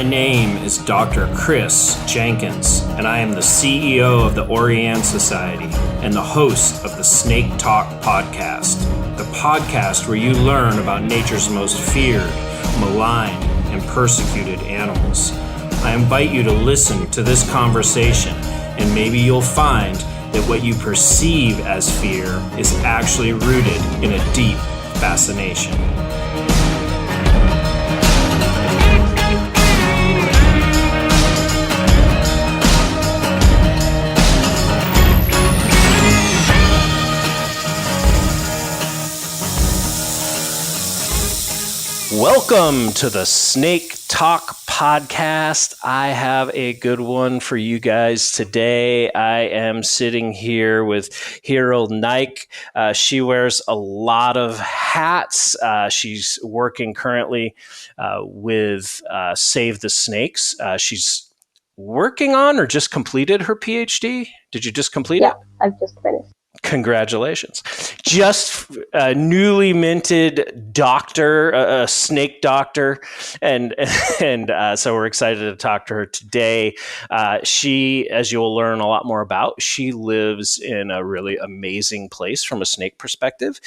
My name is Dr. Chris Jenkins, and I am the CEO of the Orianne Society and the host of the Snake Talk podcast, the podcast where you learn about nature's most feared, maligned, and persecuted animals. I invite you to listen to this conversation, and maybe you'll find that what you perceive as fear is actually rooted in a deep fascination. Welcome to the Snake Talk podcast. I have a good one for you guys today. I am sitting here with Hiral Naik. She wears a lot of hats. She's working currently with Save the Snakes. She's working on or just completed her PhD. Did you just complete it? Yeah, I've just finished. Congratulations. Just a newly minted doctor, a snake doctor. And so we're excited to talk to her today. She, as you'll learn a lot more about, she lives in a really amazing place from a snake perspective,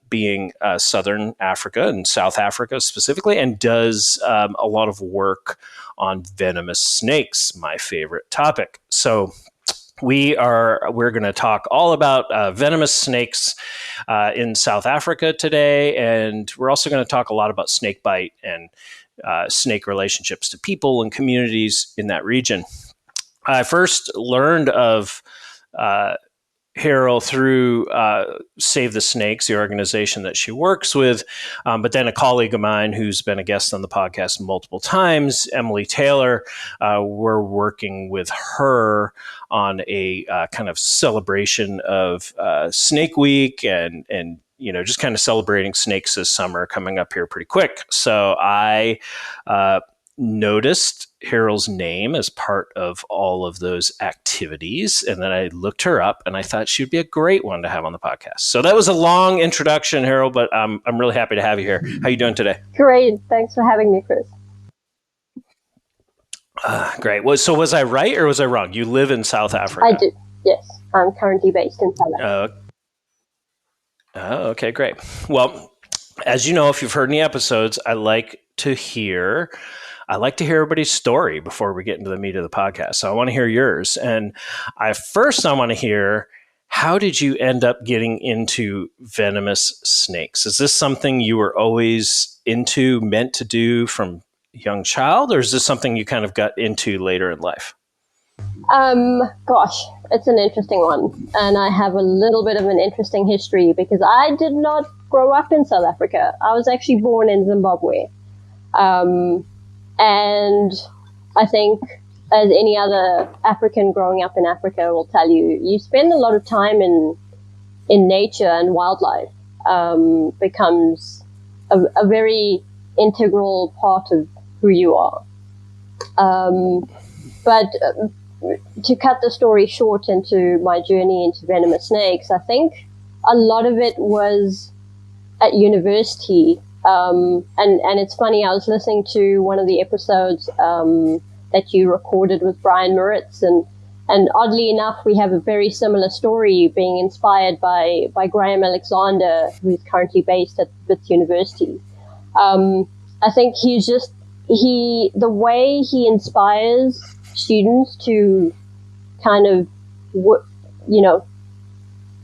being Southern Africa and South Africa specifically, and does a lot of work on venomous snakes, my favorite topic. So we're going to talk all about venomous snakes in South Africa today, and we're also going to talk a lot about snakebite and snake relationships to people and communities in that region. I first learned of Hiral through Save the Snakes, the organization that she works with, but then a colleague of mine who's been a guest on the podcast multiple times, Emily Taylor, we're working with her on a kind of celebration of Snake Week and you know, just kind of celebrating snakes this summer coming up here pretty quick. So I noticed Hiral's name as part of all of those activities. And then I looked her up and I thought she'd be a great one to have on the podcast. So that was a long introduction, Hiral, but I'm really happy to have you here. How you doing today? Great. Thanks for having me, Chris. Great. So was I right or was I wrong? You live in South Africa? I do. Yes. I'm currently based in South Africa. Okay, great. Well, as you know, if you've heard any episodes, I like to hear everybody's story before we get into the meat of the podcast. So I want to hear yours. And I want to hear, how did you end up getting into venomous snakes? Is this something you were always meant to do from a young child, or is this something you kind of got into later in life? Gosh, it's an interesting one. And I have a little bit of an interesting history because I did not grow up in South Africa. I was actually born in Zimbabwe. And I think, as any other African growing up in Africa will tell you, you spend a lot of time in nature, and wildlife becomes a very integral part of who you are. But to cut the story short into my journey into venomous snakes, I think a lot of it was at university. And it's funny, I was listening to one of the episodes that you recorded with Brian Moritz, and oddly enough, we have a very similar story, being inspired by Graham Alexander, who is currently based at Wits University. I think the way he inspires students to kind of,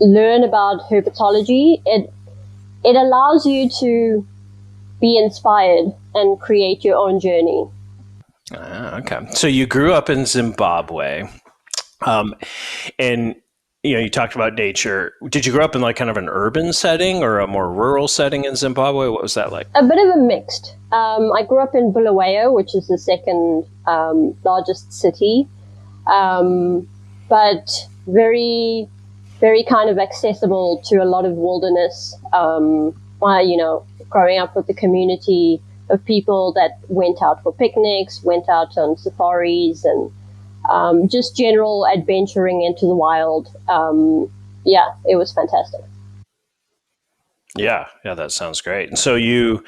learn about herpetology, it allows you to be inspired and create your own journey. Okay. So you grew up in Zimbabwe, and you talked about nature. Did you grow up in like kind of an urban setting or a more rural setting in Zimbabwe? What was that like? A bit of a mixed. I grew up in Bulawayo, which is the second largest city, but very, very kind of accessible to a lot of wilderness. Growing up with the community of people that went out for picnics, went out on safaris, and just general adventuring into the wild. It was fantastic. Yeah, that sounds great. And so you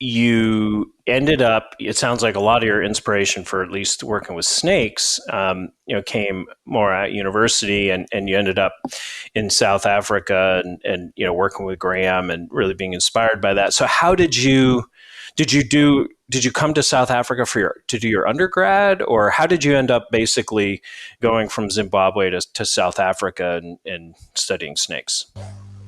you ended up, it sounds like a lot of your inspiration for at least working with snakes, came more at university, and you ended up in South Africa and working with Graham and really being inspired by that. So how did you come to South Africa to do your undergrad, or how did you end up basically going from Zimbabwe to South Africa and studying snakes?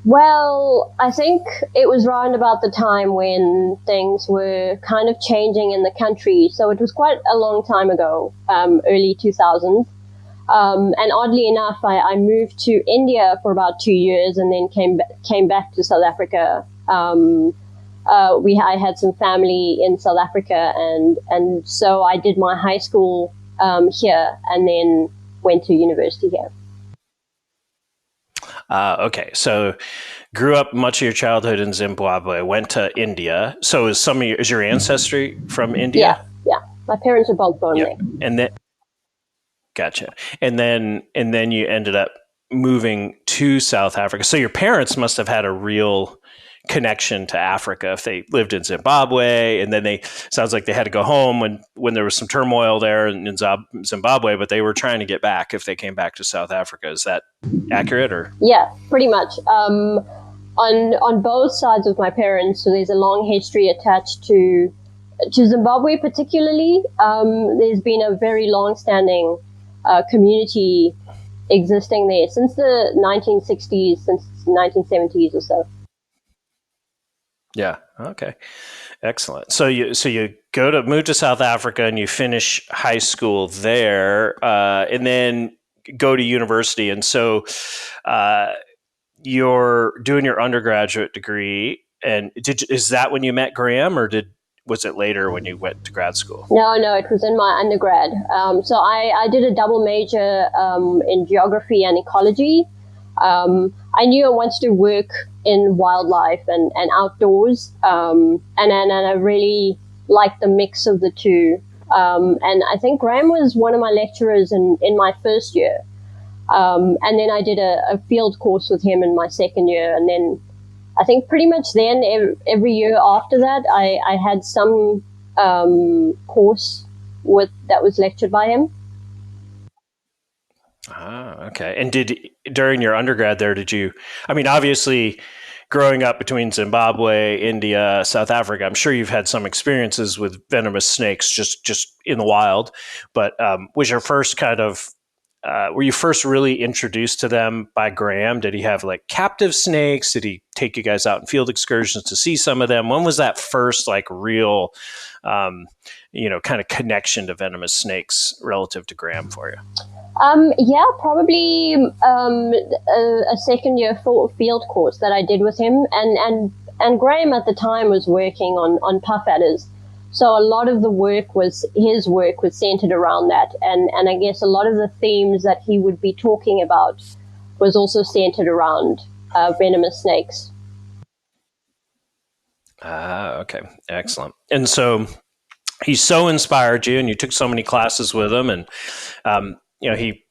Well, I think it was around about the time when things were kind of changing in the country. So it was quite a long time ago, early 2000s. And oddly enough, I moved to India for about 2 years and then came back to South Africa. I had some family in South Africa, and so I did my high school here and then went to university here. Okay, so grew up much of your childhood in Zimbabwe, went to India. So is your ancestry from India? Yeah. My parents are both born there. And then, gotcha. And then you ended up moving to South Africa. So your parents must have had a real connection to Africa if they lived in Zimbabwe, and then sounds like they had to go home when there was some turmoil there in Zimbabwe, but they were trying to get back if they came back to South Africa. Is that accurate? Or yeah, pretty much. On both sides of my parents, so there's a long history attached to Zimbabwe particularly. There's been a very long-standing community existing there since the 1960s, since the 1970s or so. Yeah. Okay. Excellent. So you move to South Africa and you finish high school there, and then go to university. And so you're doing your undergraduate degree. And is that when you met Graham, or was it later when you went to grad school? No, it was in my undergrad. So I did a double major in geography and ecology. I knew I wanted to work in wildlife and outdoors, and I really liked the mix of the two. And I think Graham was one of my lecturers in my first year. And then I did a field course with him in my second year. And then I think pretty much then every year after that, I had some course that was lectured by him. Okay. And during your undergrad there, obviously growing up between Zimbabwe, India, South Africa, I'm sure you've had some experiences with venomous snakes just in the wild, but was your first were you first really introduced to them by Graham? Did he have like captive snakes? Did he take you guys out in field excursions to see some of them? When was that first real, kind of connection to venomous snakes relative to Graham for you? Probably a second year field course that I did with him, and Graham at the time was working on puff adders, so a lot of his work was centered around that, and I guess a lot of the themes that he would be talking about was also centered around venomous snakes. Okay, excellent. And so he so inspired you, and you took so many classes with him, and he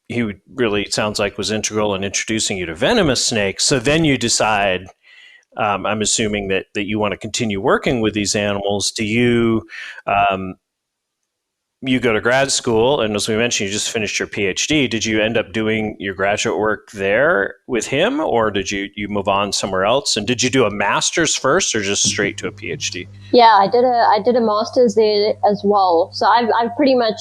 really sounds like was integral in introducing you to venomous snakes. So then you decide, I'm assuming that you want to continue working with these animals. Do you you go to grad school, and as we mentioned, you just finished your PhD. Did you end up doing your graduate work there with him, or did you move on somewhere else? And did you do a master's first, or just straight to a PhD? Yeah, I did a master's there as well. So I've pretty much,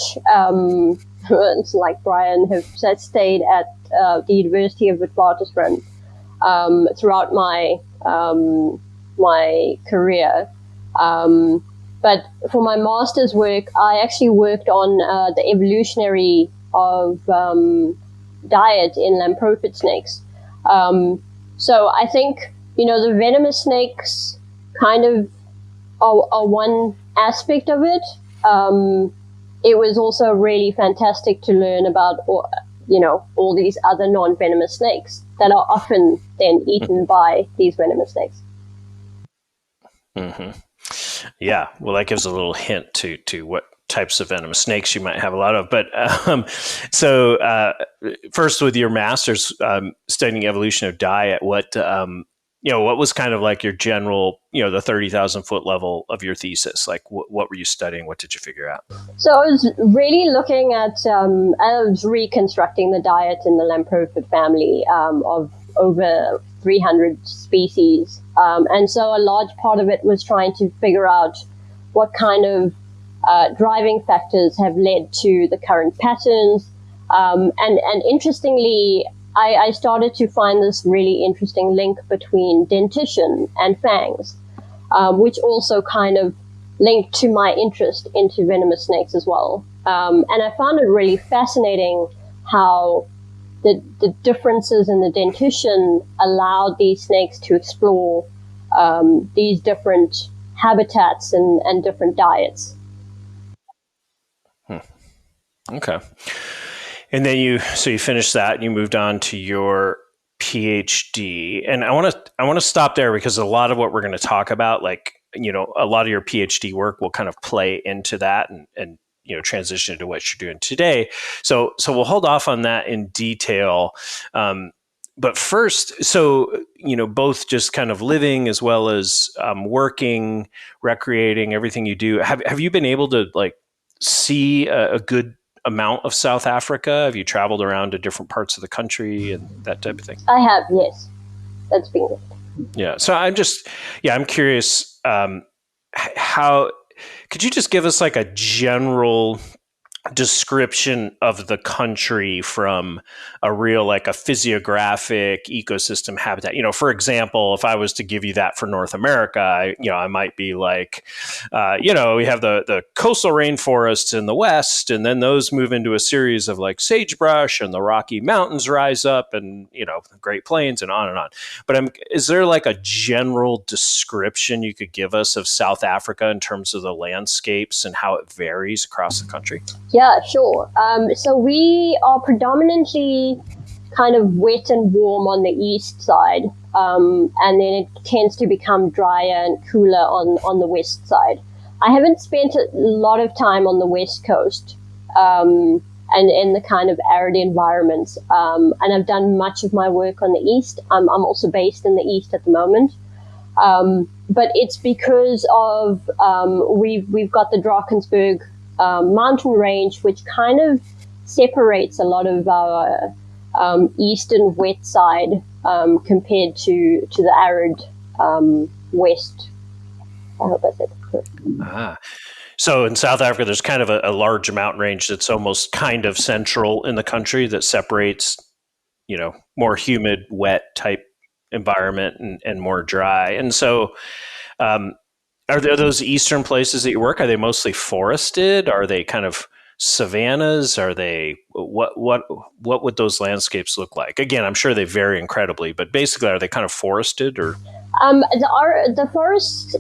it's like Brian, have stayed at the University of Witwatersrand throughout my my career. But for my master's work, I actually worked on the evolutionary of diet in lamprophid snakes. So I think, the venomous snakes kind of are one aspect of it. It was also really fantastic to learn about, all these other non-venomous snakes that are often then eaten by these venomous snakes. Mm-hmm. Yeah, well, that gives a little hint to what types of venomous snakes you might have a lot of. But so first, with your master's studying evolution of diet, what what was kind of like your general, the 30,000 foot level of your thesis? Like, what were you studying? What did you figure out? So I was really looking at, I was reconstructing the diet in the lamprofid family of over 300 species. And so a large part of it was trying to figure out what kind of driving factors have led to the current patterns. And interestingly, I started to find this really interesting link between dentition and fangs, which also kind of linked to my interest into venomous snakes as well. And I found it really fascinating how the differences in the dentition allowed these snakes to explore these different habitats and different diets. Okay. And then you finished that and you moved on to your PhD. And I want to stop there because a lot of what we're going to talk about, like, a lot of your PhD work will kind of play into that and transition into what you're doing today. So we'll hold off on that in detail. But first, both just kind of living as well as working, recreating, everything you do. Have you been able to like see a good amount of South Africa? Have you traveled around to different parts of the country and that type of thing? I have, yes. That's been good. Yeah. So I'm curious, how could you just give us like a general description of the country from a real, like a physiographic ecosystem habitat? For example, if I was to give you that for North America, I might be like, we have the coastal rainforests in the west, and then those move into a series of like sagebrush, and the Rocky Mountains rise up, and the Great Plains, and on and on. But is there like a general description you could give us of South Africa in terms of the landscapes and how it varies across the country? Yeah, sure. So we are predominantly kind of wet and warm on the east side, and then it tends to become drier and cooler on the west side. I haven't spent a lot of time on the west coast and in the kind of arid environments, and I've done much of my work on the east. I'm also based in the east at the moment. But it's because of we've got the Drakensberg mountain range, which kind of separates a lot of our eastern wet side compared to the arid west. I hope I said that correctly. So in South Africa, there's kind of a large mountain range that's almost kind of central in the country that separates, more humid, wet type environment and more dry. And so, are there those eastern places that you work? Are they mostly forested? Are they kind of savannas? Are they what would those landscapes look like? Again, I'm sure they vary incredibly, but basically, are they kind of forested or? The forest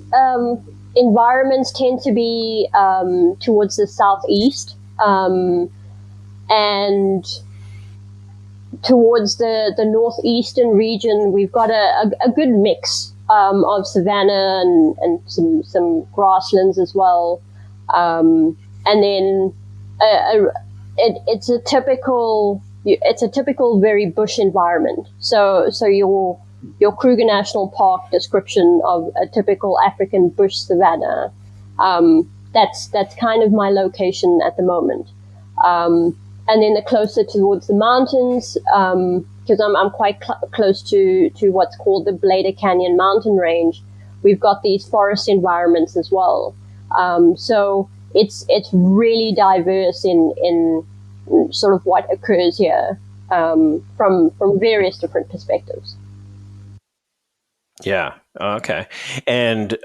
environments tend to be towards the southeast and towards the northeastern region. We've got a good mix of savanna and some grasslands as well, and then it's a typical very bush environment. So your Kruger National Park description of a typical African bush savanna, that's kind of my location at the moment. And then the closer towards the mountains, because I'm quite close to what's called the Blader Canyon mountain range, we've got these forest environments as well. So it's really diverse in sort of what occurs here from various different perspectives. Yeah. Okay. And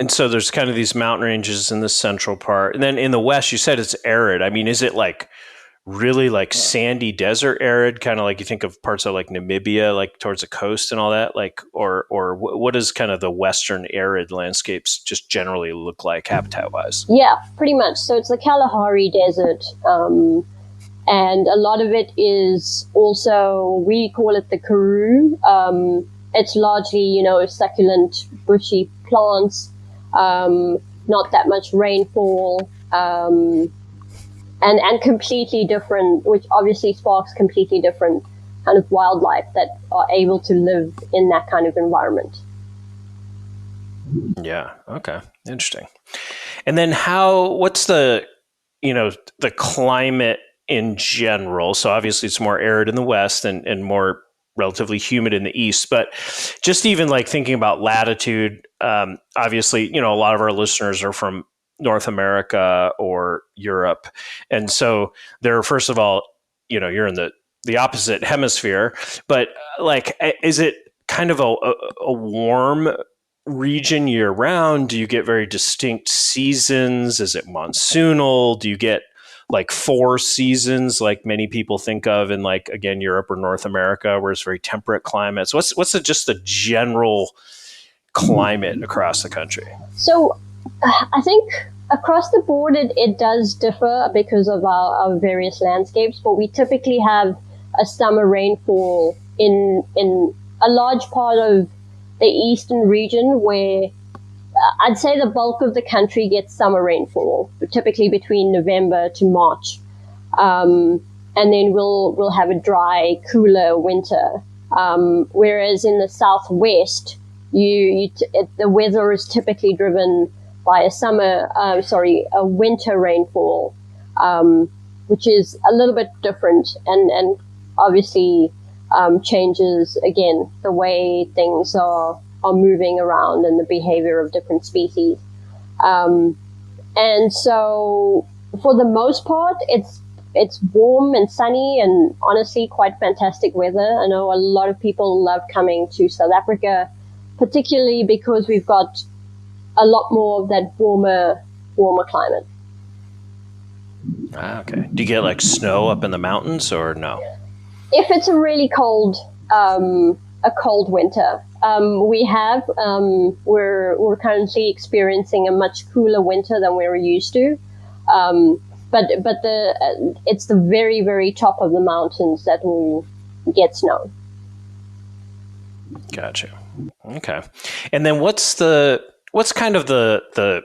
so there's kind of these mountain ranges in the central part, and then in the west, you said it's arid. I mean, is it like really like sandy desert arid, kind of like you think of parts of like Namibia, like towards the coast and all that, like, or what does kind of the western arid landscapes just generally look like habitat wise? Yeah, pretty much. So it's the Kalahari Desert, and a lot of it is also, we call it the Karoo. It's largely, succulent, bushy plants, not that much rainfall, and completely different, which obviously sparks completely different kind of wildlife that are able to live in that kind of environment. Yeah. Okay. Interesting. And then what's the climate in general? So obviously it's more arid in the west and more relatively humid in the east, but just even like thinking about latitude, obviously, a lot of our listeners are from North America or Europe. And so they're, first of all, you're in the opposite hemisphere, but like, is it kind of a warm region year round? Do you get very distinct seasons? Is it monsoonal? Do you get like 4 seasons like many people think of in, like, again, Europe or North America, where it's very temperate climates? What's just the general climate across the country? So I think across the board it does differ because of our various landscapes, but we typically have a summer rainfall in a large part of the eastern region, where I'd say the bulk of the country gets summer rainfall, typically between November to March. And then we'll have a dry, cooler winter. Whereas in the southwest, the weather is typically driven by a winter rainfall, which is a little bit different and obviously changes, again, the way things are moving around and the behavior of different species. And so for the most part, it's warm and sunny and honestly quite fantastic weather. I know a lot of people love coming to South Africa, particularly because we've got a lot more of that warmer climate. Okay. Do you get like snow up in the mountains or no? If it's a really cold winter, we're currently experiencing a much cooler winter than we were used to. But it's the very, very top of the mountains that will get snow. Gotcha. Okay. And then what's kind of the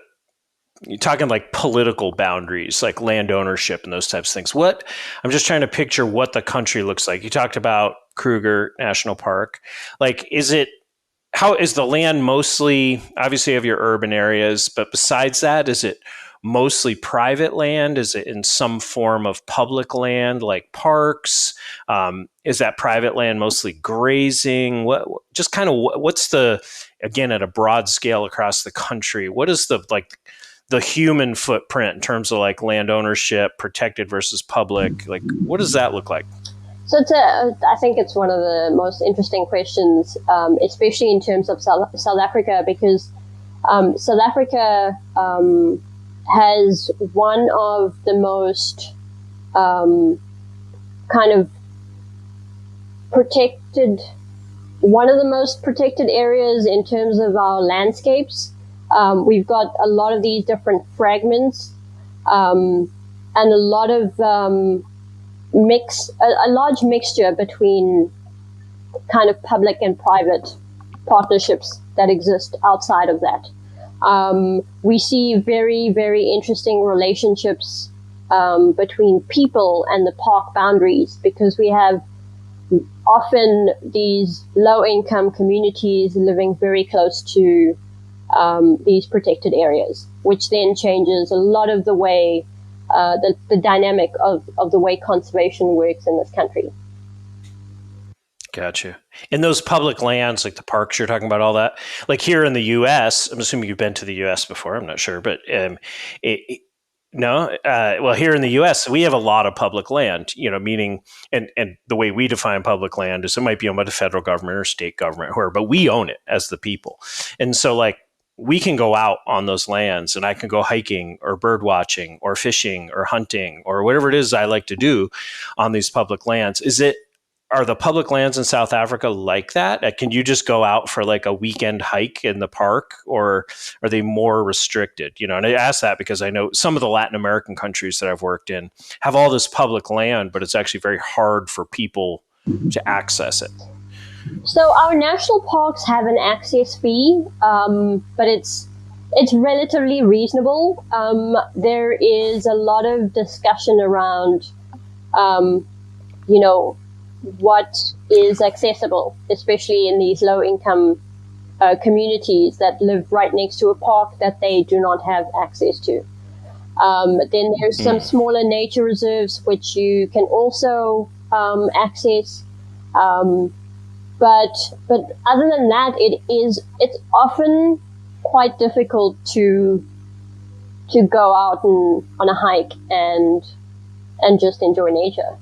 you're talking like political boundaries, like land ownership and those types of things. I'm just trying to picture what the country looks like. You talked about Kruger National Park. Like, how is the land mostly, obviously you have your urban areas, but besides that, is it mostly private land? Is it in some form of public land, like parks? Is that private land mostly grazing? What's the, again, at a broad scale across the country, what is the human footprint in terms of like land ownership, protected versus public? Like, what does that look like? So I think it's one of the most interesting questions, especially in terms of South Africa, because South Africa has one of the most kind of protected areas in terms of our landscapes. We've got a lot of these different fragments and a lot of a large mixture between kind of public and private partnerships that exist outside of that. We see very, very interesting relationships between people and the park boundaries, because we have often these low-income communities living very close to these protected areas, which then changes a lot of the way, the dynamic of the way conservation works in this country. Gotcha. And those public lands, like the parks you're talking about, all that, like here in the U.S., I'm assuming you've been to the U.S. before, I'm not sure, but no? Well, here in the U.S., we have a lot of public land, meaning, and the way we define public land is it might be owned by the federal government or state government, whoever, but we own it as the people. And so, like, we can go out on those lands and I can go hiking or bird watching or fishing or hunting or whatever it is I like to do on these public lands. Are the public lands in South Africa like that? Can you just go out for like a weekend hike in the park, or are they more restricted? And I ask that because I know some of the Latin American countries that I've worked in have all this public land, but it's actually very hard for people to access it. So our national parks have an access fee, but it's relatively reasonable. There is a lot of discussion around, what is accessible, especially in these low-income communities that live right next to a park that they do not have access to. Then there's some smaller nature reserves which you can also access. But other than that, it's often quite difficult to go out on a hike and just enjoy nature.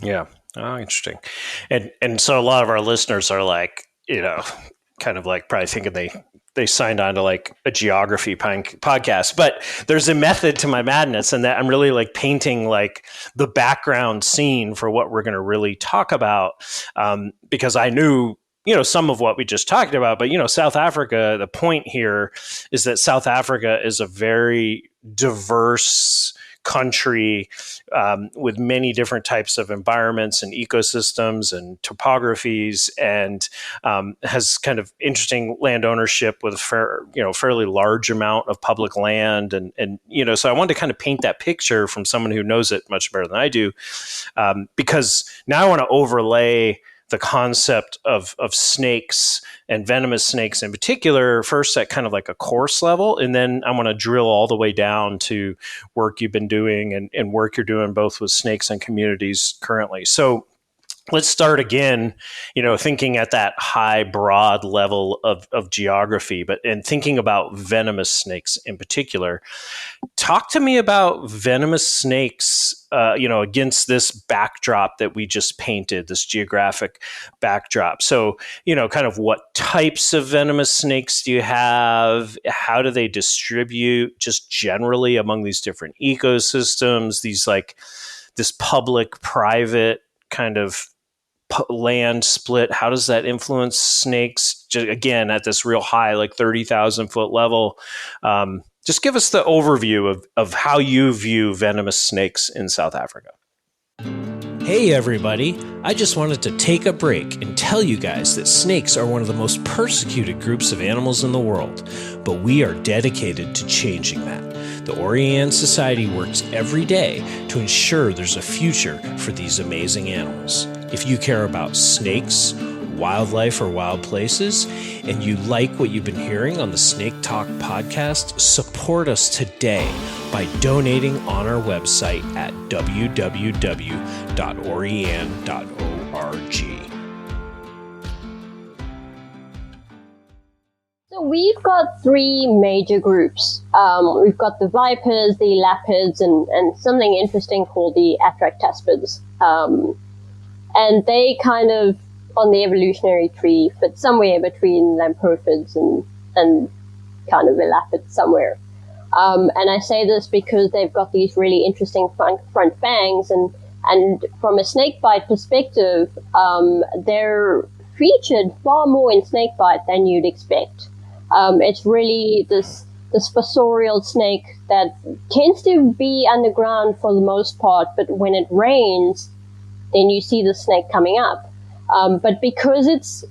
Yeah. Oh, interesting. And so a lot of our listeners are like, kind of like probably thinking they signed on to like a geography podcast, but there's a method to my madness, and that I'm really like painting like the background scene for what we're going to really talk about. Because I knew, some of what we just talked about, but, South Africa, the point here is that South Africa is a very diverse country with many different types of environments and ecosystems and topographies, and has kind of interesting land ownership with a fairly large amount of public land. And so I wanted to kind of paint that picture from someone who knows it much better than I do, because now I want to overlay the concept of snakes and venomous snakes in particular, first at kind of like a course level, and then I want to drill all the way down to work you've been doing and work you're doing both with snakes and communities currently. So let's start again, thinking at that high, broad level of geography, and thinking about venomous snakes in particular. Talk to me about venomous snakes, against this backdrop that we just painted, this geographic backdrop. So, kind of what types of venomous snakes do you have? How do they distribute just generally among these different ecosystems? These like this public-private kind of land split, how does that influence snakes? Again, at this real high, like 30,000 foot level. Just give us the overview of how you view venomous snakes in South Africa. Hey everybody, I just wanted to take a break and tell you guys that snakes are one of the most persecuted groups of animals in the world, but we are dedicated to changing that. The Orian Society works every day to ensure there's a future for these amazing animals. If you care about snakes, wildlife, or wild places, and you like what you've been hearing on the Snake Talk podcast, support us today by donating on our website at www.orian.org. So we've got three major groups. We've got the vipers, the lapids, and something interesting called the atractaspids. And they kind of, on the evolutionary tree, fit somewhere between lamprothids and kind of elapids somewhere. And I say this because they've got these really interesting front fangs, and from a snakebite perspective, they're featured far more in snakebite than you'd expect. It's really this fossorial snake that tends to be underground for the most part, but when it rains, then you see the snake coming up. But because it's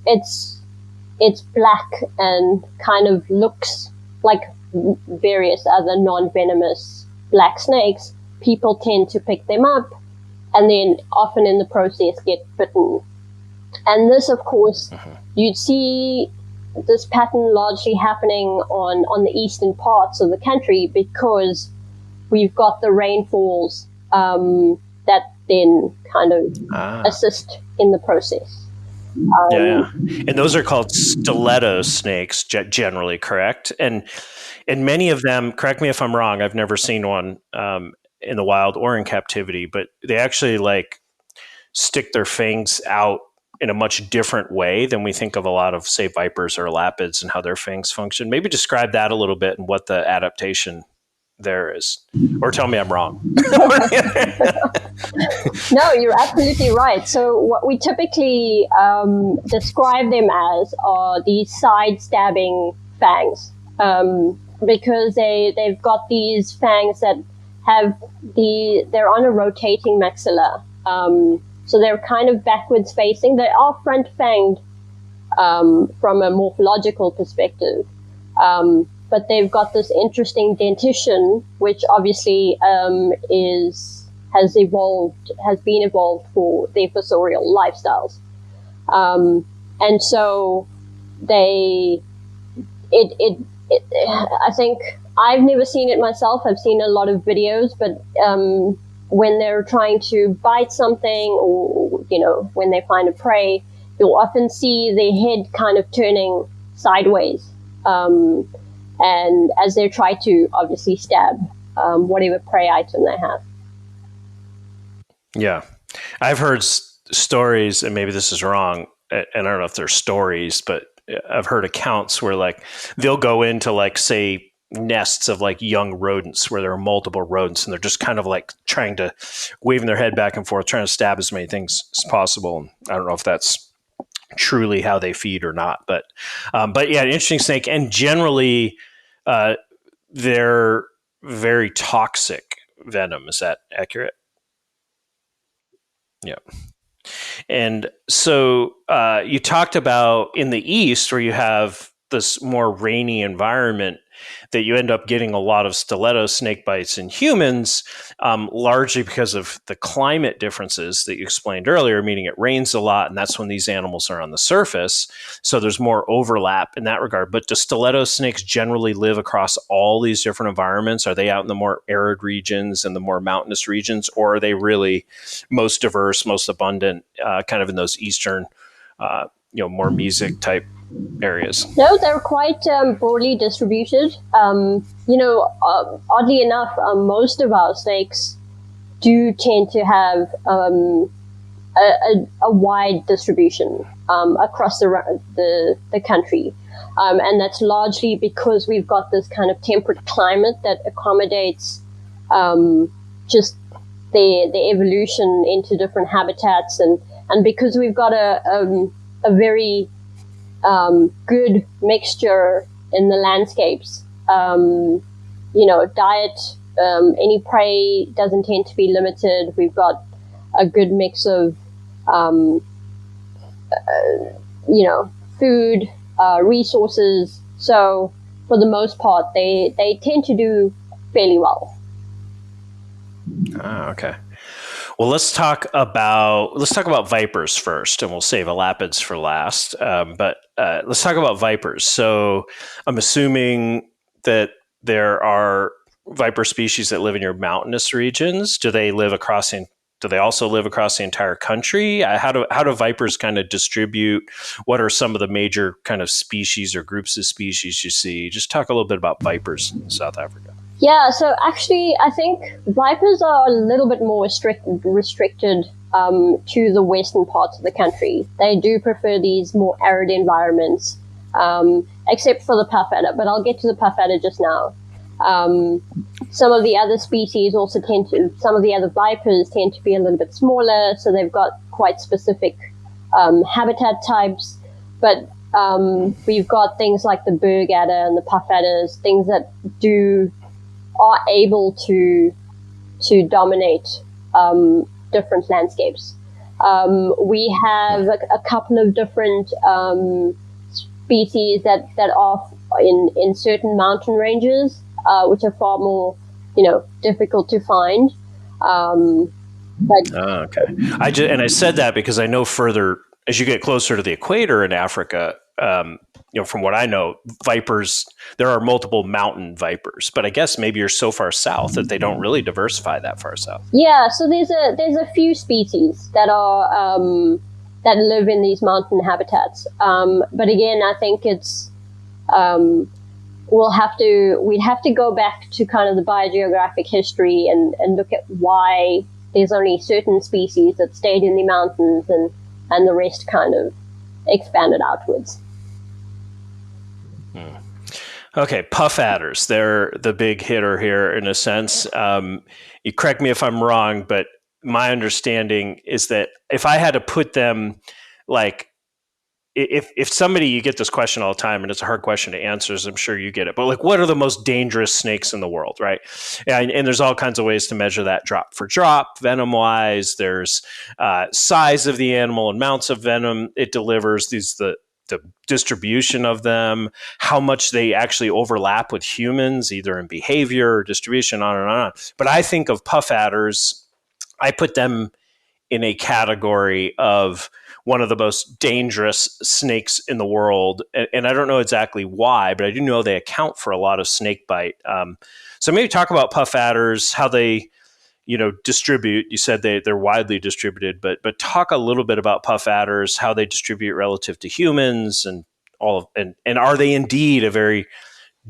black and kind of looks like various other non-venomous black snakes, people tend to pick them up and then often in the process get bitten. And this, of course, you'd see this pattern largely happening on the eastern parts of the country because we've got the rainfalls that then kind of assist in the process. And those are called stiletto snakes generally, correct? And many of them, correct me if I'm wrong, I've never seen one in the wild or in captivity, but they actually like stick their fangs out in a much different way than we think of a lot of, say, vipers or lapids and how their fangs function. Maybe describe that a little bit and what the adaptation there is, or tell me I'm wrong. No, you're absolutely right. So what we typically describe them as are these side-stabbing fangs, because they've got these fangs that they're on a rotating maxilla. So they're kind of backwards facing. They are front fanged from a morphological perspective. But they've got this interesting dentition, which obviously is been evolved for their fossorial lifestyles. And so I think I've never seen it myself. I've seen a lot of videos, but when they're trying to bite something, or when they find a prey, you'll often see their head kind of turning sideways, and as they try to obviously stab whatever prey item they have. Yeah, I've heard stories, and maybe this is wrong, and I don't know if they're stories, but I've heard accounts where like they'll go into like, say, nests of like young rodents where there are multiple rodents, and they're just kind of like trying to waving their head back and forth, trying to stab as many things as possible. And I don't know if that's truly how they feed or not, but yeah, an interesting snake. And generally, they're very toxic venom. Is that accurate? Yeah. And so you talked about in the East, where you have this more rainy environment, that you end up getting a lot of stiletto snake bites in humans, largely because of the climate differences that you explained earlier, meaning it rains a lot, and that's when these animals are on the surface. So there's more overlap in that regard. But do stiletto snakes generally live across all these different environments? Are they out in the more arid regions and the more mountainous regions, or are they really most diverse, most abundant, kind of in those eastern, more music type areas? No, they're quite broadly distributed. Oddly enough, most of our snakes do tend to have a wide distribution across the country. And that's largely because we've got this kind of temperate climate that accommodates just the evolution into different habitats, and because we've got a very good mixture in the landscapes. Diet, any prey doesn't tend to be limited. We've got a good mix of, food, resources. So for the most part, they tend to do fairly well. Okay. Well, let's talk about vipers first, and we'll save elapids for last. But let's talk about vipers. So I'm assuming that there are viper species that live in your mountainous regions. Do they also live across the entire country? How do vipers kind of distribute? What are some of the major kind of species or groups of species you see? Just talk a little bit about vipers in South Africa. Yeah, so actually, I think vipers are a little bit more restricted to the western parts of the country. They do prefer these more arid environments, except for the puff adder, but I'll get to the puff adder just now. Some of the other species some of the other vipers tend to be a little bit smaller, so they've got quite specific habitat types, but we've got things like the berg adder and the puff adders, things that are able to dominate different landscapes. We have a couple of different species that are in certain mountain ranges, which are far more difficult to find. Okay. I said that because I know further as you get closer to the equator in Africa, from what I know, vipers, there are multiple mountain vipers, but I guess maybe you're so far south that they don't really diversify that far south. Yeah, so there's a few species that are that live in these mountain habitats. But again, I think it's we'd have to go back to kind of the biogeographic history and look at why there's only certain species that stayed in the mountains and the rest kind of expanded outwards. Okay, puff adders, they're the big hitter here in a sense. You correct me if I'm wrong, but my understanding is that if I had to put them, like, if somebody, you get this question all the time, and it's a hard question to answer, as I'm sure you get it, but like, what are the most dangerous snakes in the world, right? And there's all kinds of ways to measure that drop for drop, venom-wise. There's size of the animal, amounts of venom it delivers, the distribution of them, how much they actually overlap with humans, either in behavior or distribution, on and on. But I think of puff adders I put them in a category of one of the most dangerous snakes in the world. And I don't know exactly why, but I do know they account for a lot of snake bite. So maybe talk about puff adders, how they, distribute. You said they're widely distributed, but talk a little bit about puff adders, how they distribute relative to humans, and and are they indeed a very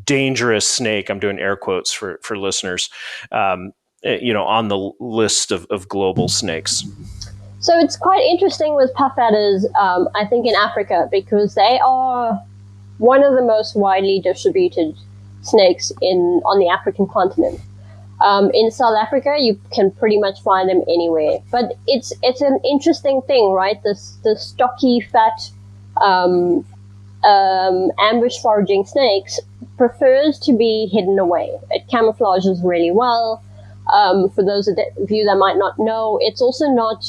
dangerous snake? I'm doing air quotes for listeners. On the list of global snakes. So it's quite interesting with puff adders, I think, in Africa, because they are one of the most widely distributed snakes on the African continent. In South Africa, you can pretty much find them anywhere. But it's an interesting thing, right? The stocky, fat, ambush foraging snakes prefers to be hidden away. It camouflages really well. For those of you that might not know, it's also not.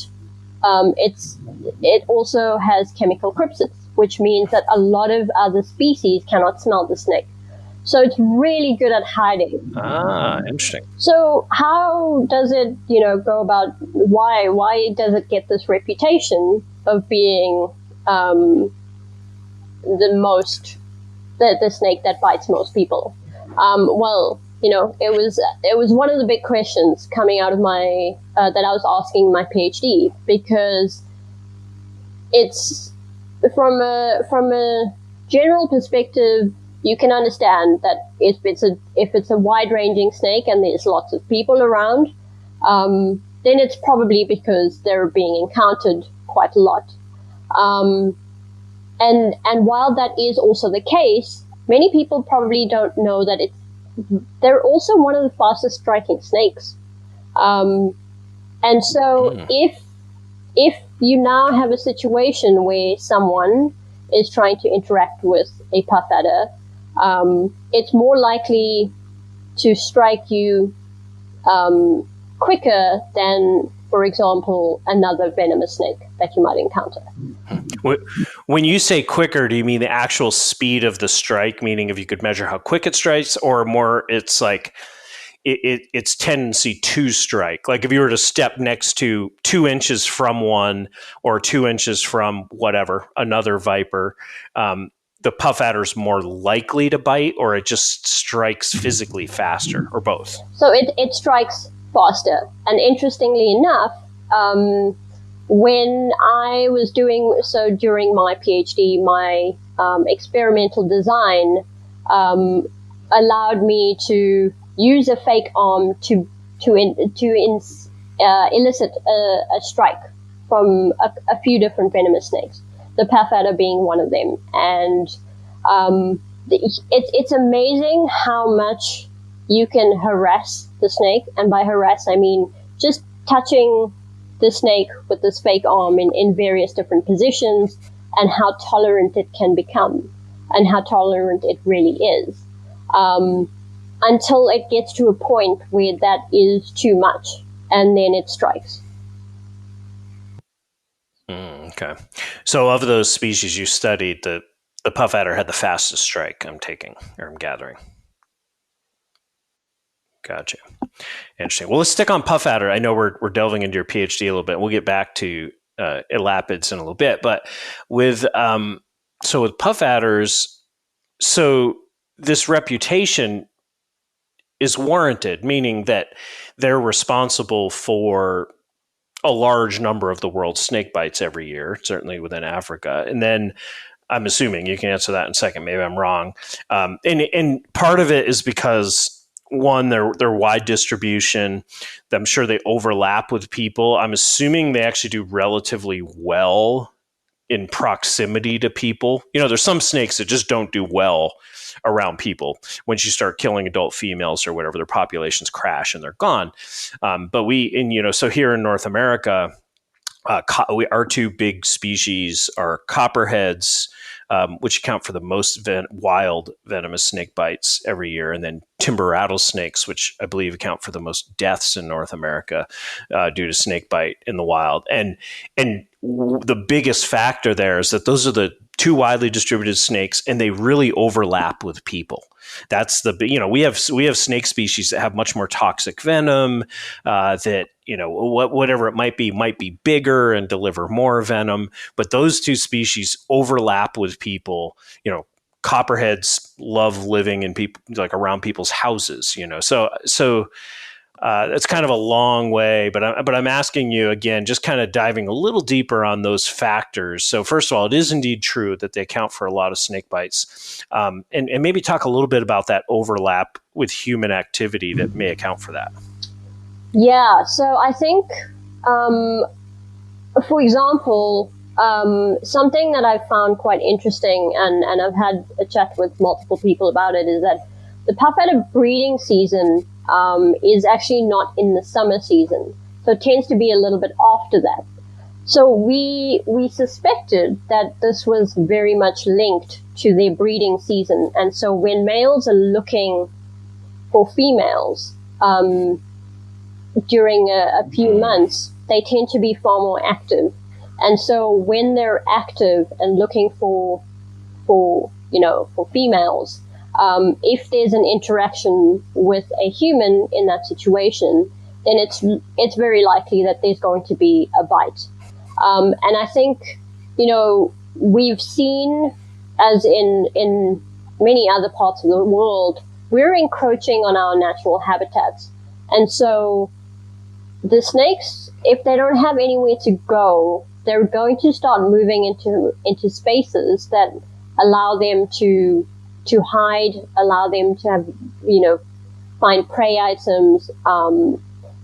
It also has chemical crypsis, which means that a lot of other species cannot smell the snake. So it's really good at hiding. Interesting. So how does it, go about, why does it get this reputation of being the snake that bites most people? Well, it was one of the big questions coming out of my, that I was asking my PhD, because it's from a general perspective, you can understand that if it's a wide-ranging snake and there's lots of people around, then it's probably because they're being encountered quite a lot. And while that is also the case, many people probably don't know that they're also one of the fastest striking snakes. And so if you now have a situation where someone is trying to interact with a puff adder, it's more likely to strike you quicker than, for example, another venomous snake that you might encounter. When you say quicker, do you mean the actual speed of the strike, meaning if you could measure how quick it strikes, or more it's like its tendency to strike? Like if you were to step next to 2 inches from one or 2 inches from whatever, another viper, the puff adder's more likely to bite, or it just strikes physically faster, or both? So it strikes faster. And interestingly enough, when I was during my PhD, my experimental design allowed me to use a fake arm to elicit a strike from a few different venomous snakes, the puff adder being one of them. And it's amazing how much you can harass the snake. And by harass, I mean just touching the snake with this fake arm in various different positions, and how tolerant it can become and how tolerant it really is, until it gets to a point where that is too much, and then it strikes. Okay. So of those species you studied, the puff adder had the fastest strike, I'm gathering. Gotcha. Interesting. Well, let's stick on puff adder. I know we're delving into your PhD a little bit. We'll get back to elapids in a little bit, but with puff adders, so this reputation is warranted, meaning that they're responsible for a large number of the world's snake bites every year, certainly within Africa. And then I'm assuming, you can answer that in a second, maybe I'm wrong. And part of it is because, one, their wide distribution. I'm sure they overlap with people. I'm assuming they actually do relatively well in proximity to people. There's some snakes that just don't do well around people. Once you start killing adult females or whatever, their populations crash and they're gone. So here in North America, our two big species are copperheads, which account for the most wild venomous snake bites every year, and then timber rattlesnakes, which I believe account for the most deaths in North America due to snake bite in the wild. And the biggest factor there is that those are the two widely distributed snakes, and they really overlap with people. That's the, we have snake species that have much more toxic venom, that, whatever it might be bigger and deliver more venom. But those two species overlap with people. Copperheads love living in people, like around people's houses, so it's kind of a long way, but I'm asking you again, just kind of diving a little deeper on those factors. So first of all, it is indeed true that they account for a lot of snake bites, and maybe talk a little bit about that overlap with human activity that may account for that. Yeah, so I think, for example, something that I've found quite interesting, and I've had a chat with multiple people about it, is that the puff adder breeding season is actually not in the summer season. So it tends to be a little bit after that. So we suspected that this was very much linked to their breeding season. And so when males are looking for females during a few months, they tend to be far more active. And so when they're active and looking for females, if there's an interaction with a human in that situation, then it's very likely that there's going to be a bite. And I think, we've seen, as in many other parts of the world, we're encroaching on our natural habitats. And so the snakes, if they don't have anywhere to go, they're going to start moving into spaces that allow them to hide, allow them to have, find prey items,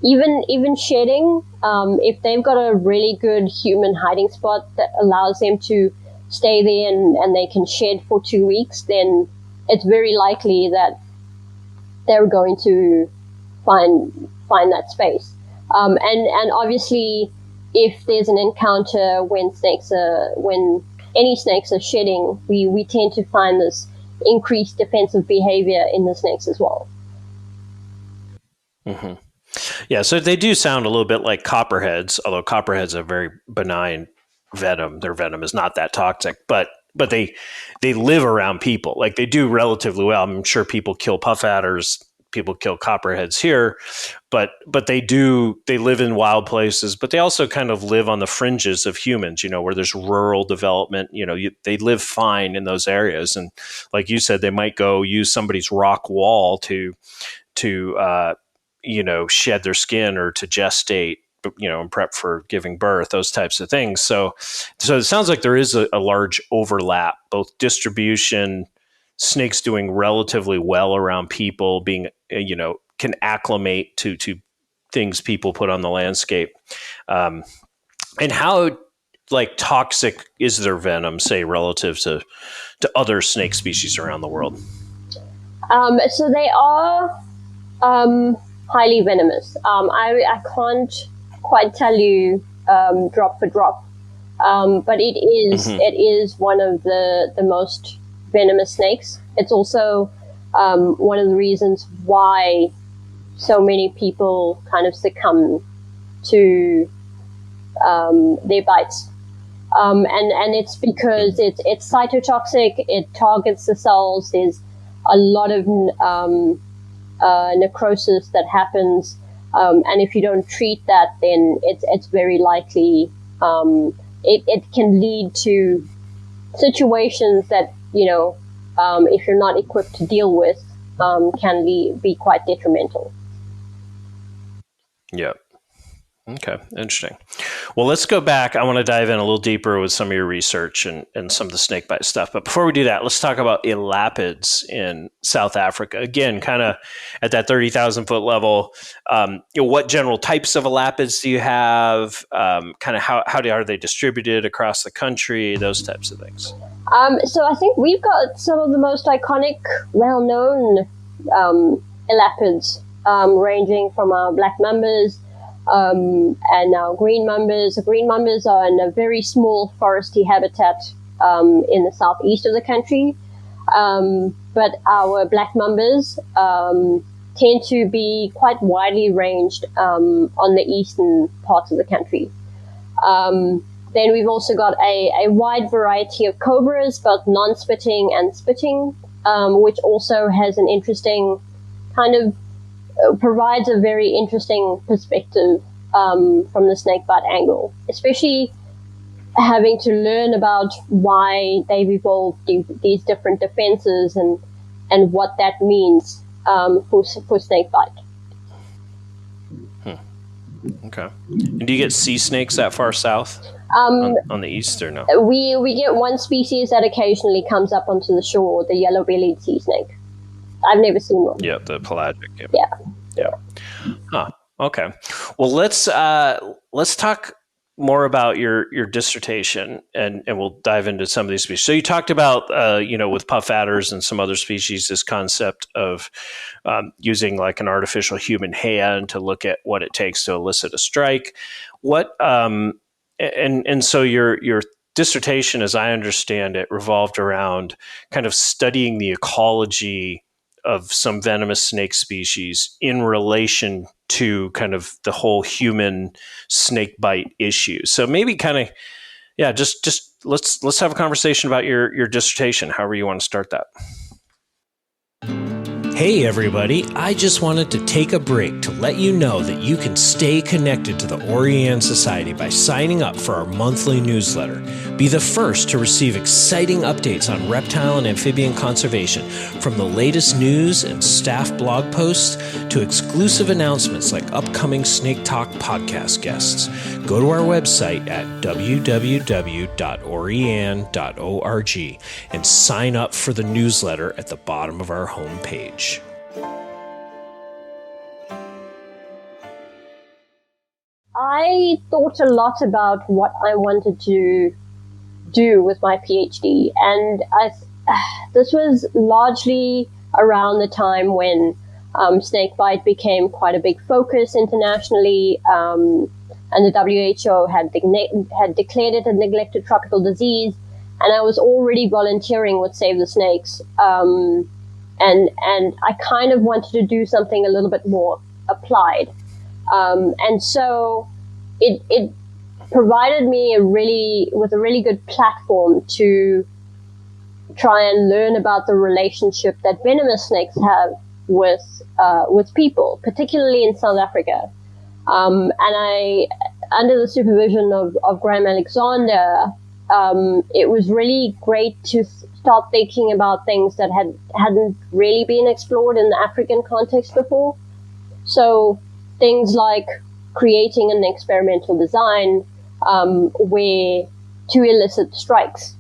even shedding. If they've got a really good human hiding spot that allows them to stay there and they can shed for 2 weeks, then it's very likely that they're going to find that space. And obviously, if there's an encounter when any snakes are shedding, we tend to find this increased defensive behavior in the snakes as well. Mm-hmm. Yeah, so they do sound a little bit like copperheads, although copperheads are very benign venom. Their venom is not that toxic, but they live around people. Like, they do relatively well. I'm sure people kill puff adders, people kill copperheads here, but they live in wild places, but they also kind of live on the fringes of humans, where there's rural development. They live fine in those areas. And like you said, they might go use somebody's rock wall to shed their skin or to gestate, and prep for giving birth, those types of things. So it sounds like there is a large overlap, both distribution, snakes doing relatively well around people, being, can acclimate to things people put on the landscape. And how, toxic is their venom, say, relative to other snake species around the world? So they are highly venomous. I can't quite tell you drop for drop, but it is one of the most venomous snakes. It's also one of the reasons why so many people kind of succumb to their bites. And it's because it's cytotoxic. It targets the cells. There's a lot of necrosis that happens, and if you don't treat that, then it's very likely it can lead to situations that, if you're not equipped to deal with, can be quite detrimental. Yeah. Okay, interesting. Well, let's go back. I want to dive in a little deeper with some of your research and some of the snakebite stuff. But before we do that, let's talk about elapids in South Africa. Again, kind of at that 30,000 foot level. What general types of elapids do you have? Kind of how are they distributed across the country? Those types of things. So I think we've got some of the most iconic, well-known elapids, ranging from our black mambas and our green mambas. The green mambas are in a very small foresty habitat in the southeast of the country. But our black mambas tend to be quite widely ranged on the eastern parts of the country. Then we've also got a wide variety of cobras, both non-spitting and spitting, which also has an interesting kind of provides a very interesting perspective from the snakebite angle, especially having to learn about why they've evolved these different defenses and what that means for snakebite. Okay. And do you get sea snakes that far south on the east or no? We get one species that occasionally comes up onto the shore, the yellow-bellied sea snake. I've never seen one. Yeah, the pelagic. Yeah. Huh. Okay. Well, let's talk more about your dissertation, and we'll dive into some of these species. So you talked about with puff adders and some other species, this concept of using like an artificial human hand to look at what it takes to elicit a strike. What and so your dissertation, as I understand it, revolved around kind of studying the ecology of some venomous snake species in relation to kind of the whole human snake bite issue. So maybe kind of, just let's have a conversation about your dissertation, however you want to start that. Hey everybody, I just wanted to take a break to let you know that you can stay connected to the Orianne Society by signing up for our monthly newsletter. Be the first to receive exciting updates on reptile and amphibian conservation, from the latest news and staff blog posts to exclusive announcements like upcoming Snake Talk podcast guests. Go to our website at www.orianne.org and sign up for the newsletter at the bottom of our homepage. I thought a lot about what I wanted to do with my PhD, and this was largely around the time when snakebite became quite a big focus internationally, and the WHO had declared it a neglected tropical disease, and I was already volunteering with Save the Snakes, and I kind of wanted to do something a little bit more applied. And so it provided me with a really good platform to try and learn about the relationship that venomous snakes have with people, particularly in South Africa. And I, under the supervision of Graham Alexander, it was really great to start thinking about things that hadn't really been explored in the African context before. So things like creating an experimental design where to elicit strikes.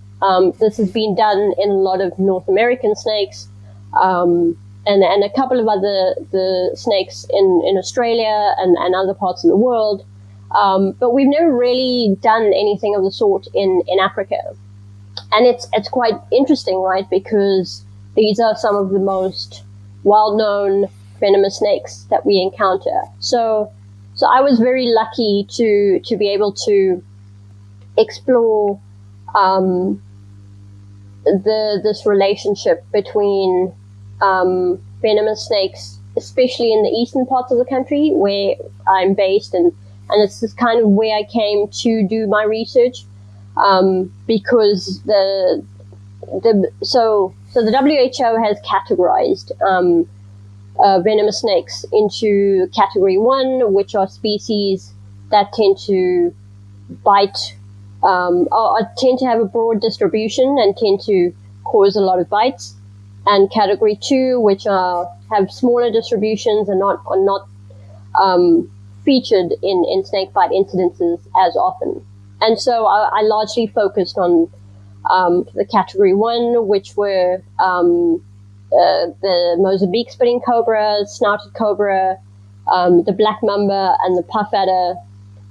This has been done in a lot of North American snakes and a couple of the snakes in Australia and other parts of the world. But we've never really done anything of the sort in Africa. And it's quite interesting, right? Because these are some of the most well-known venomous snakes that we encounter. So I was very lucky to be able to explore this relationship between venomous snakes, especially in the eastern parts of the country where I'm based, and it's just kind of where I came to do my research, because the WHO has categorized venomous snakes into category 1, which are species that tend to bite, or tend to have a broad distribution and tend to cause a lot of bites, and category 2, which have smaller distributions and are not featured in snakebite incidences as often. And so I largely focused on the category 1, which were the Mozambique spitting cobra, snouted cobra, the black mamba, and the puff adder.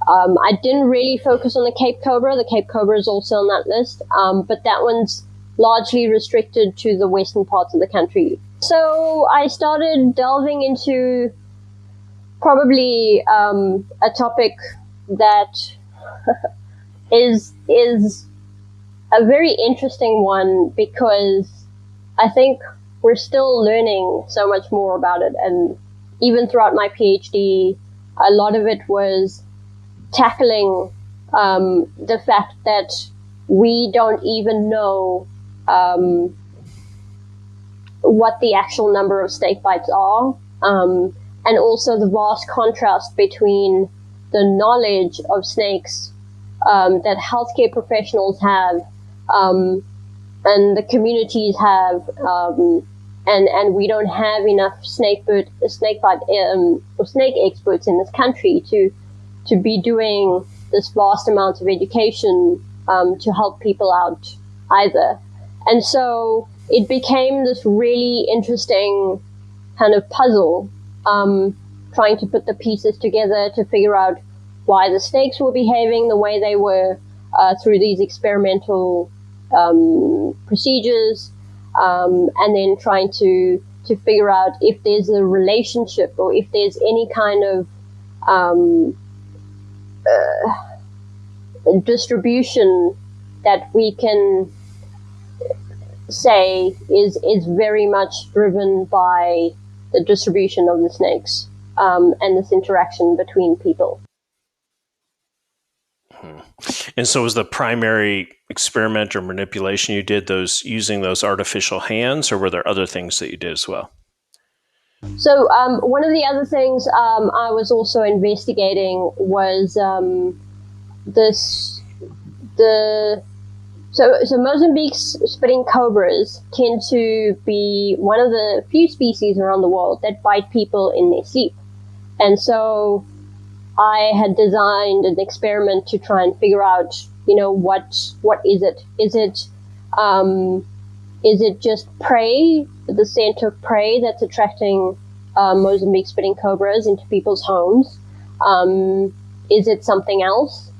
I didn't really focus on the Cape cobra. The Cape cobra is also on that list, but that one's largely restricted to the western parts of the country. So I started delving into probably a topic that is a very interesting one, because I think we're still learning so much more about it. And even throughout my PhD, a lot of it was tackling the fact that we don't even know what the actual number of snake bites are, and also the vast contrast between the knowledge of snakes that healthcare professionals have and the communities have, and we don't have enough snake bite or snake experts in this country to be doing this vast amount of education to help people out either. And so it became this really interesting kind of puzzle, trying to put the pieces together to figure out why the snakes were behaving the way they were through these experimental procedures, and then trying to figure out if there's a relationship or if there's any kind of distribution that we can say is very much driven by the distribution of the snakes and this interaction between people. And so was the primary experiment or manipulation you did using those artificial hands, or were there other things that you did as well? So one of the other things I was also investigating was So Mozambique's spitting cobras tend to be one of the few species around the world that bite people in their sleep. And so I had designed an experiment to try and figure out, what is it? Is it just prey, the scent of prey that's attracting Mozambique spitting cobras into people's homes? Is it something else?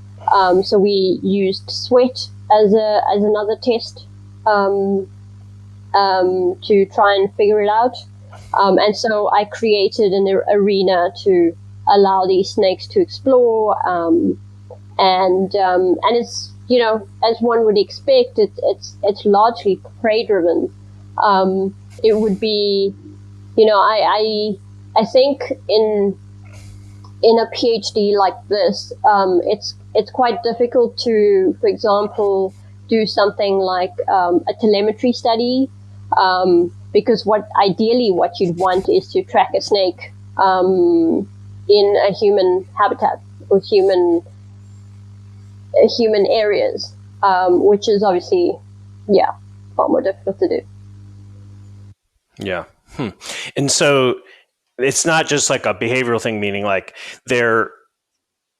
So we used sweat as another test to try and figure it out. And so I created an arena to allow these snakes to explore. And it's, as one would expect, it's largely prey driven. It would be, I think in a PhD like this, it's quite difficult to, for example, do something like a telemetry study, because what you'd want is to track a snake in a human habitat or human areas, which is obviously, far more difficult to do. Yeah. And so it's not just like a behavioral thing, meaning like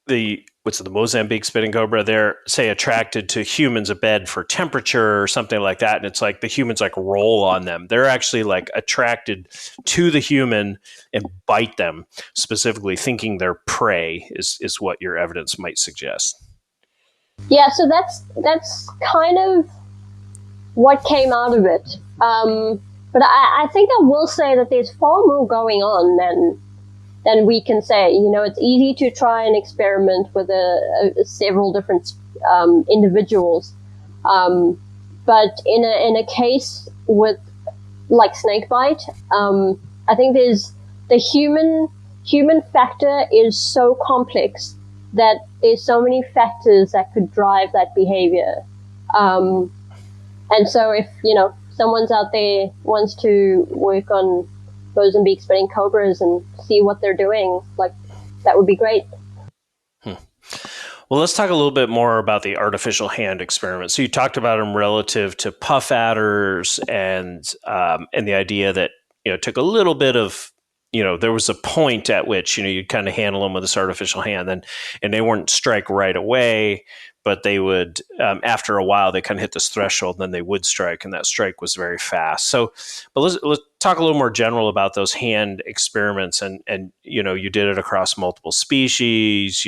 the Mozambique spitting cobra, they're, say, attracted to humans' a bed for temperature or something like that. And it's like the humans like roll on them. They're actually like attracted to the human and bite them, specifically thinking they're prey is what your evidence might suggest. Yeah, so that's kind of what came out of it. But I think I will say that there's far more going on than we can say. It's easy to try and experiment with several different individuals, but in a case with like snakebite, I think there's the human factor is so complex that there's so many factors that could drive that behavior. And so if, someone's out there wants to work on Mozambique spitting cobras and see what they're doing, like, that would be great. Well, let's talk a little bit more about the artificial hand experiment. So you talked about them relative to puff adders and the idea that, it took a little bit of, there was a point at which, you'd kind of handle them with this artificial hand and they wouldn't strike right away, but they would, after a while, they kind of hit this threshold and then they would strike, and that strike was very fast. So, but let's talk a little more general about those hand experiments and you did it across multiple species.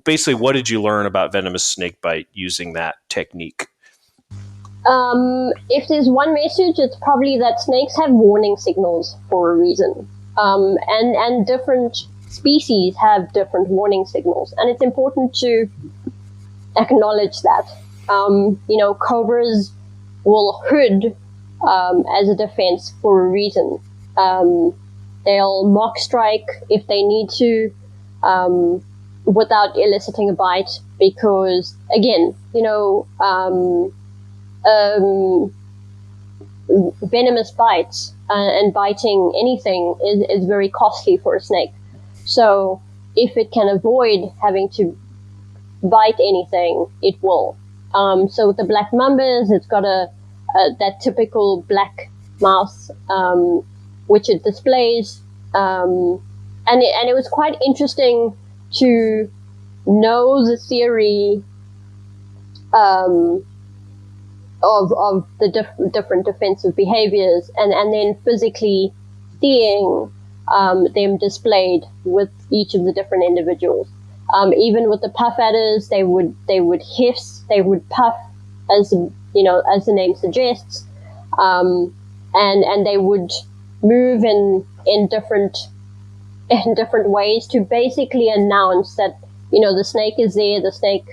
Basically, what did you learn about venomous snakebite using that technique? If there's one message, it's probably that snakes have warning signals for a reason. And different species have different warning signals. And it's important to acknowledge that. Cobras will hood as a defense for a reason. They'll mock strike if they need to. without eliciting a bite, because again, venomous bites and biting anything is very costly for a snake. So if it can avoid having to bite anything, it will. So with the black mambas, it's got that typical black mouth, which it displays. And it was quite interesting to know the theory of the different defensive behaviors, and then physically seeing them displayed with each of the different individuals. Even with the puff adders, they would hiss, they would puff, as the name suggests, and they would move in different ways to basically announce that the snake is there. The snake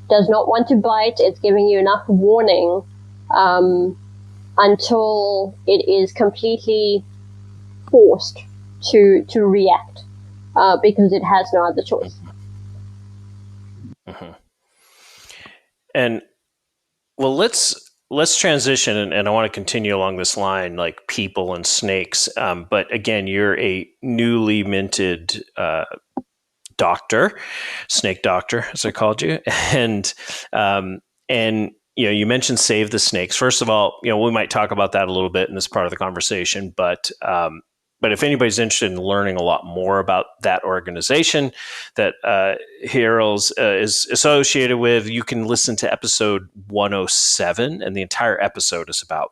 does not want to bite. It's giving you enough warning until it is completely forced to react, because it has no other choice. Mm-hmm. And well, let's transition, and I want to continue along this line, like people and snakes. But again, you're a newly minted doctor, snake doctor, as I called you, and you mentioned Save the Snakes. First of all, we might talk about that a little bit in this part of the conversation, but if anybody's interested in learning a lot more about that organization that Hiral's is associated with, you can listen to episode 107, and the entire episode is about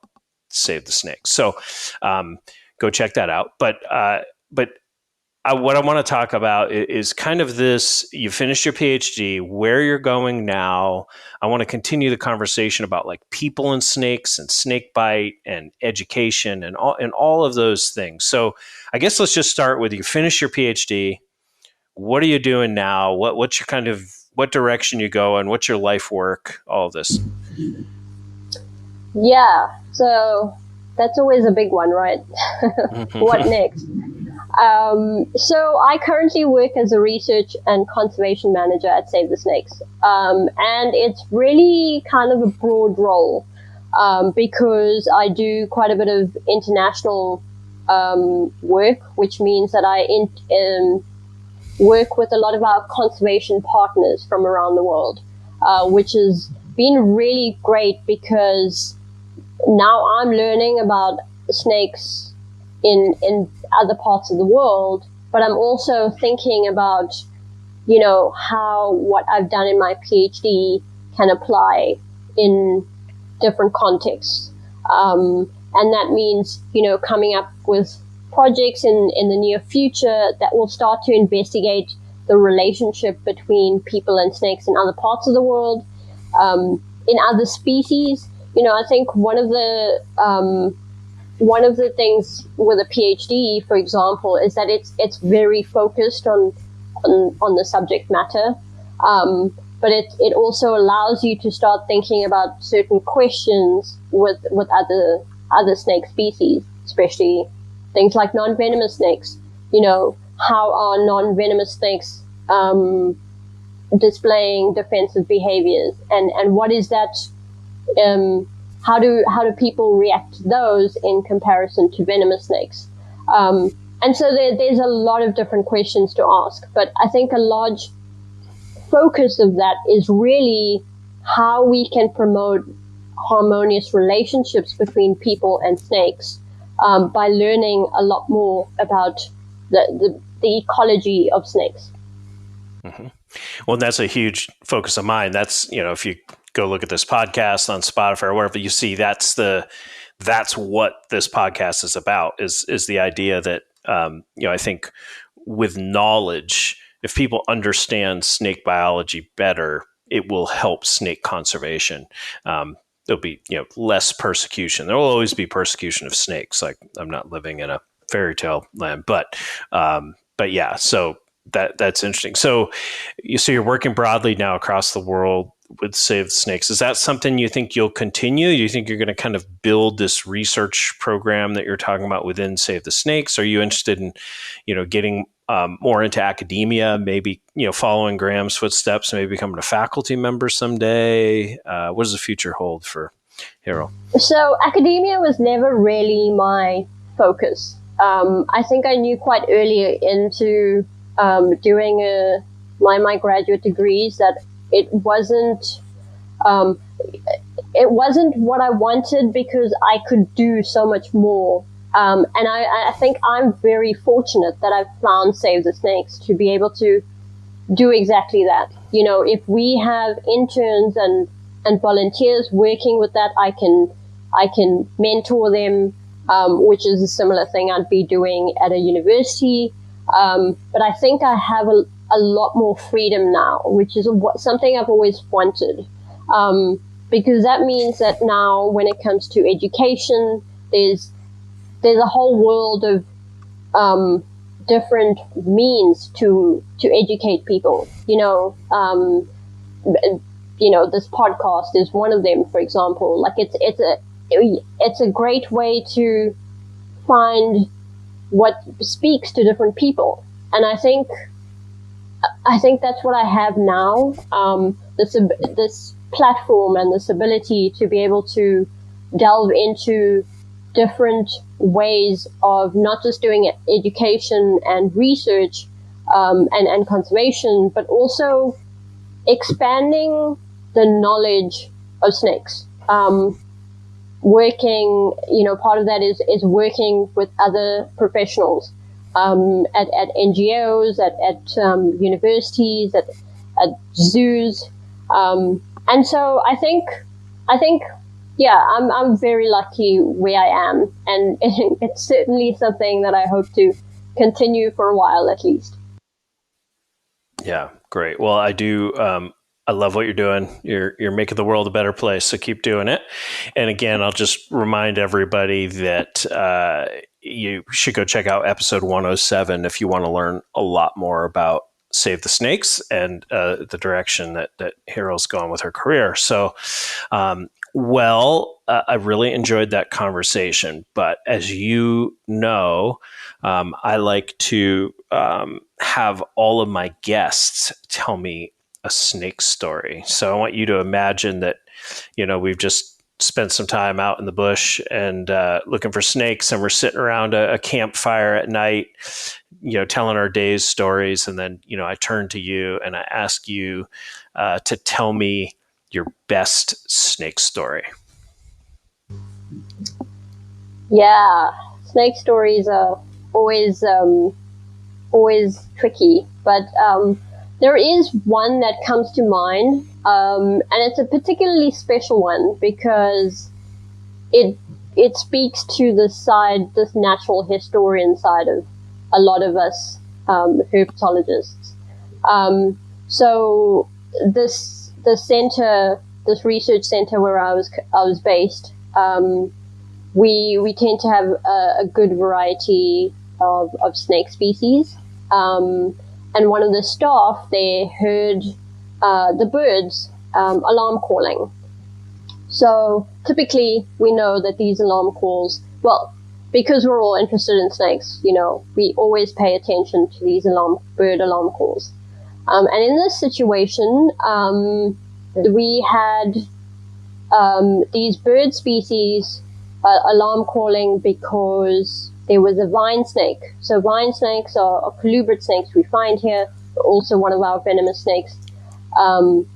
Save the Snakes. So go check that out. But what I want to talk about is kind of this: you finished your PhD, where you're going now. I want to continue the conversation about like people and snakes and snakebite and education and all of those things. So I guess let's just start with, you finish your PhD. What are you doing now? What's your what direction you go and what's your life work? All of this. Yeah. So that's always a big one, right? What next? So I currently work as a research and conservation manager at Save the Snakes. And it's really kind of a broad role, because I do quite a bit of international work, which means that I work with a lot of our conservation partners from around the world, which has been really great, because now I'm learning about snakes in other parts of the world, but I'm also thinking about, how what I've done in my PhD can apply in different contexts. And that means, coming up with projects in the near future that will start to investigate the relationship between people and snakes in other parts of the world, in other species. I think one of the things with a PhD, for example, is that it's very focused on the subject matter, but it also allows you to start thinking about certain questions with other snake species, especially things like non-venomous snakes. How are non-venomous snakes displaying defensive behaviors, and what is that? How do people react to those in comparison to venomous snakes? And so there's a lot of different questions to ask, but I think a large focus of that is really how we can promote harmonious relationships between people and snakes, by learning a lot more about the ecology of snakes. Mm-hmm. Well, that's a huge focus of mine. That's, if you go look at this podcast on Spotify or wherever, you see that's what this podcast is about, is the idea that, I think with knowledge, if people understand snake biology better, it will help snake conservation. There'll be, less persecution. There will always be persecution of snakes. Like, I'm not living in a fairy tale land, but yeah, so that's interesting. So you're working broadly now across the world with Save the Snakes. Is that something you think you'll continue? Do you think you're going to kind of build this research program that you're talking about within Save the Snakes? Are you interested in, getting more into academia, maybe, following Graham's footsteps, maybe becoming a faculty member someday? What does the future hold for Hiral? So academia was never really my focus. I think I knew quite early into doing my graduate degrees that it wasn't what I wanted, because I could do so much more. And I think I'm very fortunate that I've found Save the Snakes to be able to do exactly that. If we have interns and volunteers working with that, I can mentor them, which is a similar thing I'd be doing at a university. But I think I have a lot more freedom now, which is something I've always wanted. Because that means that now when it comes to education, there's a whole world of different means to educate people. This podcast is one of them, for example. Like it's a great way to find what speaks to different people, and I think that's what I have now. This platform and this ability to be able to delve into different ways of not just doing education and research and conservation, but also expanding the knowledge of snakes. Working, part of that is working with other professionals at NGOs, at universities, at zoos. And so I think, yeah, I'm very lucky where I am, and it's certainly something that I hope to continue for a while at least. Yeah, great. Well, I do. I love what you're doing. You're making the world a better place. So keep doing it. And again, I'll just remind everybody that you should go check out episode 107 if you want to learn a lot more about Save the Snakes and the direction that Hiral's gone with her career. So, I really enjoyed that conversation. But as you know, I like to have all of my guests tell me a snake story. So I want you to imagine that, we've just spent some time out in the bush and looking for snakes, and we're sitting around a campfire at night, telling our day's stories. And then, I turn to you and I ask you to tell me your best snake story. Yeah, snake stories are always tricky, but there is one that comes to mind, and it's a particularly special one because it speaks to this natural historian side of a lot of us herpetologists. So this research center where I was based, we tend to have a good variety of snake species. And one of the staff there heard the birds alarm calling. So typically we know that these alarm calls, well, because we're all interested in snakes, we always pay attention to these bird alarm calls. And in this situation, we had these bird species alarm calling because there was a vine snake. So vine snakes are colubrid snakes we find here, but also one of our venomous snakes. And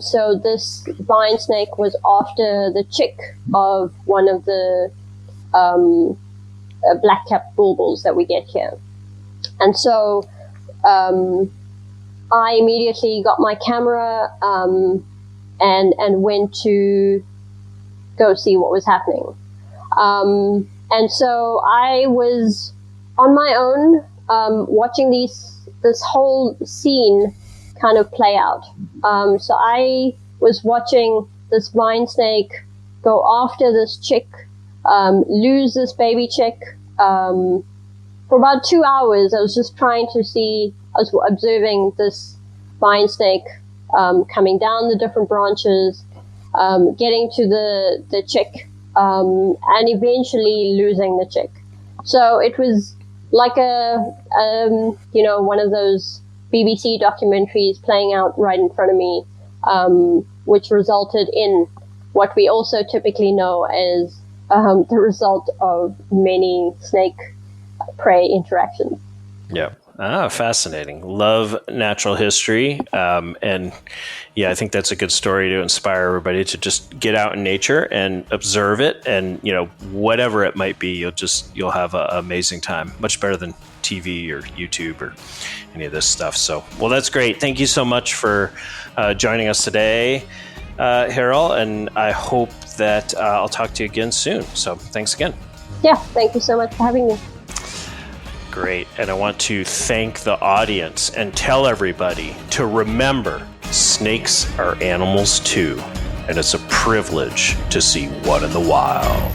so this vine snake was after the chick of one of the black-capped bulbuls that we get here. And so I immediately got my camera and went to go see what was happening. And so I was on my own watching this whole scene kind of play out. So I was watching this vine snake go after this chick, lose this baby chick. For about 2 hours, I was just trying to see, I was observing this vine snake coming down the different branches, getting to the chick, and eventually losing the chick. So it was like a one of those BBC documentaries playing out right in front of me, which resulted in what we also typically know as the result of many snake-prey interactions. Yeah. Fascinating. Love natural history. And yeah, I think that's a good story to inspire everybody to just get out in nature and observe it. And, whatever it might be, you'll have an amazing time. Much better than TV or YouTube or any of this stuff. So, well, that's great. Thank you so much for joining us today, Hiral. And I hope that I'll talk to you again soon. So thanks again. Yeah, thank you so much for having me. Great. And I want to thank the audience and tell everybody to remember snakes are animals too. And it's a privilege to see one in the wild.